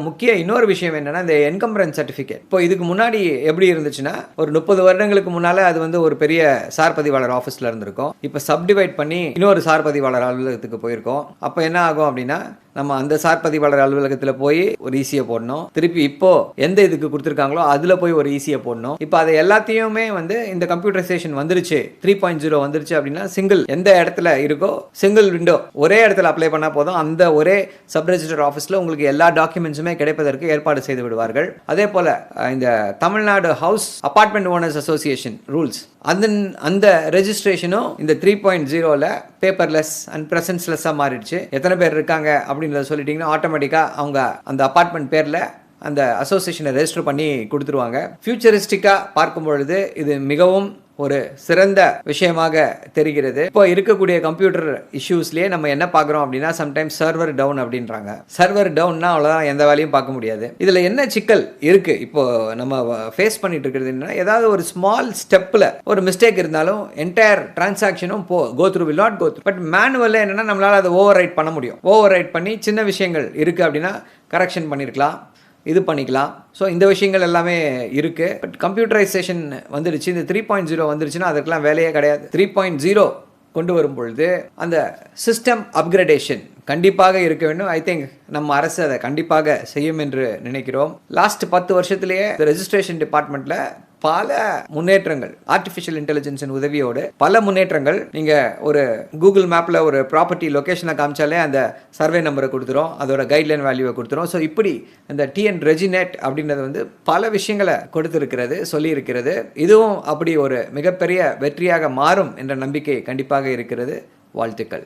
முக்கிய இன்னொரு விஷயம் என்னன்னா, இந்த என்கம்பரன்ஸ் சர்டிஃபிகேட். இப்போ இதுக்கு முன்னாடி எப்படி இருந்துச்சுன்னா, ஒரு 30 வருடங்களுக்கு முன்னால அது வந்து ஒரு பெரிய சார் பதிவாளர் ஆஃபீஸ்ல இருந்திருக்கும். இப்போ சப்டிவைட் பண்ணி இன்னொரு சார் பதிவாளர் அலுவலகத்துக்கு போயிருக்கோம். அப்போ என்ன ஆகும் அப்படின்னா, நம்ம அந்த சார் பதிவாளர் அலுவலகத்தில் போய் ஒரு ஈசியை போடணும். திருப்பி இப்போ எந்த இதுக்கு கொடுத்துருக்காங்களோ அதில் போய் ஒரு ஈசியை போடணும். இப்போ அதை எல்லாத்தையுமே வந்து இந்த கம்ப்யூட்டரைசேஷன் வந்துருச்சு, 3.0 வந்துருச்சு அப்படின்னா, சிங்கிள் எந்த இடத்துல இருக்கோ சிங்கிள் விண்டோ ஒரே இடத்துல அப்ளை பண்ணால் போதும். அந்த ஒரே சப் ரெஜிஸ்டர் ஆஃபீஸில் உங்களுக்கு எல்லா டாக்குமெண்ட்ஸுமே கிடைப்பதற்கு ஏற்பாடு செய்து விடுவார்கள். அதே போல் இந்த Tamil Nadu house apartment owners association rules அந்த ரெஜிஸ்ட்ரேஷனும் இந்த 3.0ல பேப்பர்லெஸ் அண்ட் ப்ரெசன்ஸ்லெஸ்ஸாக மாறிடுச்சு. எத்தனை பேர் இருக்காங்க அப்படின்றத சொல்லிட்டீங்கன்னா ஆட்டோமேட்டிக்காக அவங்க அந்த அபார்ட்மெண்ட் பேரில் அந்த அசோசியேஷனை ரெஜிஸ்டர் பண்ணி கொடுத்துருவாங்க. ஃபியூச்சரிஸ்டிக்காக பார்க்கும் பொழுது இது மிகவும் ஒரு சிறந்த விஷயமாக தெரிகிறது. இப்போ இருக்கக்கூடிய கம்ப்யூட்டர் இஷ்யூஸ்லேயே நம்ம என்ன பார்க்குறோம் அப்படின்னா, சம்டைம்ஸ் சர்வர் டவுன் அப்படின்றாங்க. சர்வர் டவுன்னா அவ்வளோதான், எந்த வேலையும் பார்க்க முடியாது. இதில் என்ன சிக்கல் இருக்குது இப்போ நம்ம ஃபேஸ் பண்ணிட்டு இருக்கிறது என்னன்னா, ஏதாவது ஒரு ஸ்மால் ஸ்டெப்பில் ஒரு மிஸ்டேக் இருந்தாலும் என்டையர் டிரான்சாக்ஷனும் go through will not go through. But மேனுவலில் என்னென்னா நம்மளால் அதை ஓவர் ரைட் பண்ண முடியும். ஓவர் ரைட் பண்ணி சின்ன விஷயங்கள் இருக்குது அப்படின்னா கரெக்ஷன் பண்ணியிருக்கலாம், இது பண்ணிக்கலாம். ஸோ இந்த விஷயங்கள் எல்லாமே இருக்குது. பட் கம்ப்யூட்டரைசேஷன் வந்துடுச்சு, இந்த 3.0 வந்துருச்சுன்னா அதுக்கெல்லாம் வேலையே கிடையாது. 3.0 கொண்டு வரும் பொழுது அந்த சிஸ்டம் அப்கிரேடேஷன் கண்டிப்பாக இருக்க வேண்டும். ஐ திங்க் நம்ம அரசு அதை கண்டிப்பாக செய்யும் என்று நினைக்கிறோம். லாஸ்ட் 10 வருஷத்துலேயே ரெஜிஸ்ட்ரேஷன் டிபார்ட்மெண்ட்டில் பல முன்னேற்றங்கள், ஆர்டிஃபிஷியல் இன்டெலிஜென்ஸின் உதவியோடு பல முன்னேற்றங்கள். நீங்கள் ஒரு கூகுள் மேப்பில் ஒரு ப்ராப்பர்ட்டி லொக்கேஷனை காமிச்சாலே அந்த சர்வே நம்பரை கொடுத்துரும், அதோட கைட்லைன் வேல்யூவை கொடுத்துரும். ஸோ இப்படி இந்த TN ரெஜினெட் அப்படின்றது வந்து பல விஷயங்களை கொடுத்துருக்கிறது, சொல்லியிருக்கிறது. இதுவும் அப்படி ஒரு மிகப்பெரிய வெற்றியாக மாறும் என்ற நம்பிக்கை கண்டிப்பாக இருக்கிறது. வாழ்த்துக்கள்.